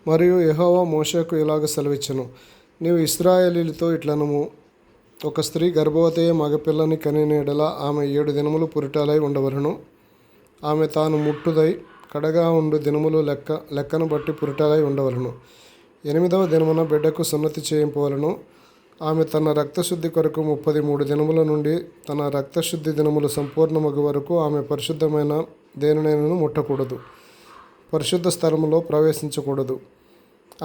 మరియు యెహోవా మోషేకు ఇలాగ సెలవిచ్చెను, నీవు ఇశ్రాయేలీయులతో ఇట్లనుము, ఒక స్త్రీ గర్భవతి అయి మగపిల్లని కనిన యెడల ఆమె 7 దినములు పురిటాలై ఉండవలెను. ఆమె తాను ముట్టుదై కడగా ఉండు దినములు లెక్కను బట్టి పురిటాలై ఉండవలెను. 8వ దినమున బిడ్డకు సున్నతి చేయింపవలెను. ఆమె తన రక్తశుద్ధి కొరకు 33 దినముల నుండి తన రక్తశుద్ధి దినములు సంపూర్ణమగు వరకు ఆమె పరిశుద్ధమైన దేనినైనను ముట్టకూడదు, పరిశుద్ధ స్థలములో ప్రవేశించకూడదు.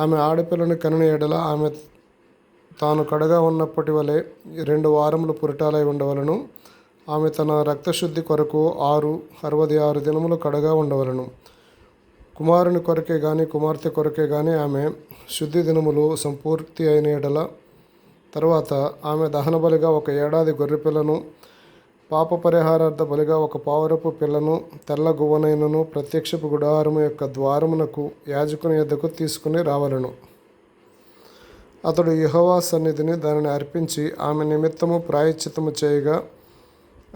ఆమె ఆడపిల్లని కనిన యెడల ఆమె తాను కడగా ఉన్నప్పటి వలె 2 వారములు పురిటాలై ఉండవలెను. ఆమె తన రక్తశుద్ధి కొరకు 66 దినములు కడగా ఉండవలెను. కుమారుని కొరకే గాని కుమార్తె కొరకే గాని ఆమె శుద్ధి దినములు సంపూర్తి అయిన యెడల తరువాత ఆమె దహనబలిగా 1 ఏడాది గొర్రెపిల్లను, పాప పరిహారార్థ బలిగా 1 పావురపు పిల్లను, తెల్ల గువ్వనైనను ప్రత్యక్షపు గుడారము యొక్క ద్వారమునకు యాజకుని యొద్దకు తీసుకుని రావలెను. అతడు యెహోవా సన్నిధిని దానిని అర్పించి ఆమె నిమిత్తము ప్రాయశ్చిత్తము చేయగా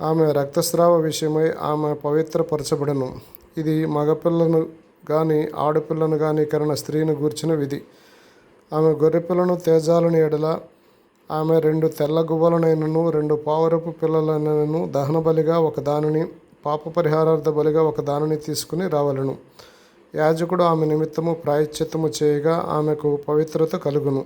ఆమె రక్తస్రావ విషయమై ఆమె పవిత్రపరచబడెను. ఇది మగపిల్లను గాని ఆడపిల్లను గాని కనిన స్త్రీని గూర్చిన విధి. ఆమె గొర్రెపిల్లను తేజాలని యెడల ఆమె 2 తెల్ల గువ్వలనైనను 2 పావురపు పిల్లలనైనను దహనబలిగా 1 దానిని, పాప పరిహారార్థ బలిగా 1 దానిని తీసుకుని రావలెను. యాజకుడు ఆమె నిమిత్తము ప్రాయశ్చిత్తము చేయగా ఆమెకు పవిత్రత కలుగును.